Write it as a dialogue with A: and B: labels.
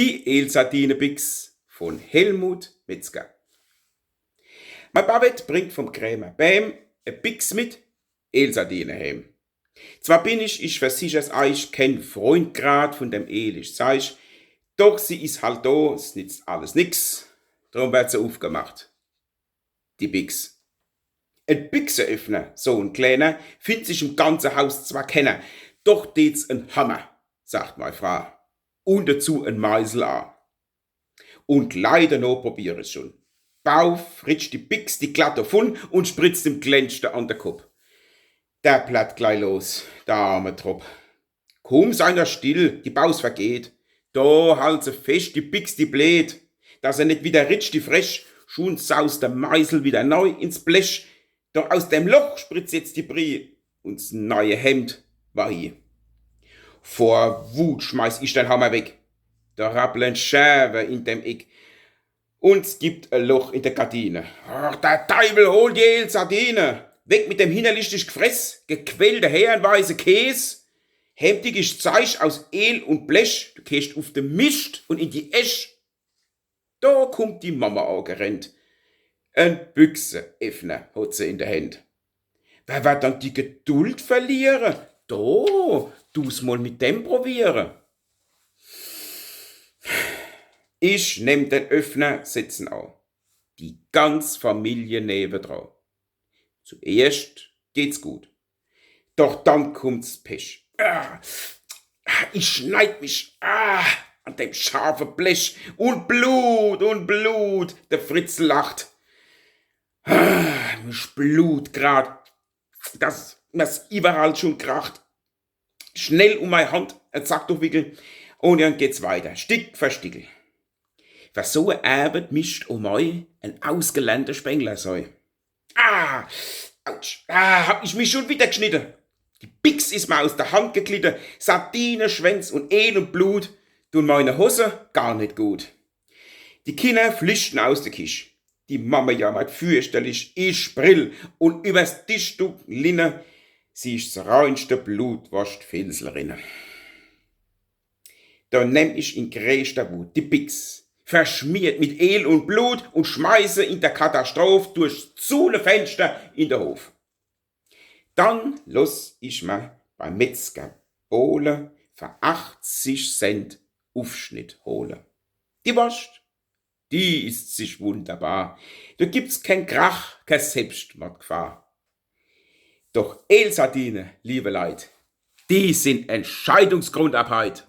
A: Die Elsardinenbix von Helmut Metzger. Mein Babett bringt vom Krämer Bäm ein Bix mit Elsardinen heim. Zwar bin ich versicher's euch, kein Freund grad von dem Elisch, sag ich, doch sie ist halt da, es nützt alles nix, drum wird sie aufgemacht. Die Bix. Ein Bixeöffner, so ein kleiner, findet sich im ganzen Haus zwar kennen, doch det's ein Hammer, sagt meine Frau. Und dazu ein Meißel an. Und leider noch probier es schon. Bauf, ritsch die Bix die glatt davon und spritzt dem Glänzte an den Kopf. Der platt gleich los, der arme Trop. Kaum sei er still, die Baus vergeht. Da halt sie fest, die Bix die bläht. Dass er nicht wieder ritsch die Fresch, schon saust der Meißel wieder neu ins Blech. Doch aus dem Loch spritzt jetzt die Brie und das neue Hemd war hier. Vor Wut schmeiß ich den Hammer weg. Da rappeln Scherben in dem Eck. Und es gibt ein Loch in der Gardine. Ach, der Teufel holt die Elsardine. Weg mit dem hinterlistig Gefress, gequälte herrenweise Käse. Hemdig ist Zeug aus El und Blech. Du gehst auf den Mist und in die Esch. Da kommt die Mama angerannt. Ein Büchsenöffner hat sie in der Hand. Wer wird dann die Geduld verlieren? Da, du's mal mit dem probieren. Ich nehm den Öffner, setzen an. Die ganze Familie nebendran. Zuerst geht's gut. Doch dann kommt's Pech. Ich schneid mich an dem scharfen Blech. Und Blut. Der Fritz lacht. Mich Blut grad, dass mir's überall schon kracht. Schnell um meine Hand ein Sack durchwickeln und dann geht's weiter, Stück für Stück. Für so eine Arbeit mischt euch ein ausgelernter Spengler sei. Autsch, hab ich mich schon wieder geschnitten. Die Bix ist mir aus der Hand geglitten, Sardine, Schwänz und El und Blut tun meine Hose gar nicht gut. Die Kinder flüchten aus der Küche. Die Mama jammert fürchterlich, ich sprill und übers Tischtuch linne, sie ist das reinste Blut, was die Filzl rinne. Da nehm ich in größter Wut die Bix, verschmiert mit El und Blut und schmeiße in der Katastrophe durchs Zulefenster in den Hof. Dann lass ich mir beim Metzger Bohle für 80 Cent Aufschnitt holen. Die Wurst, die ist sich wunderbar. Da gibt's kein Krach, kein Selbstmordgefahr. Doch Elsardine, liebe Leute, die sind Entscheidungsgrund ab heut.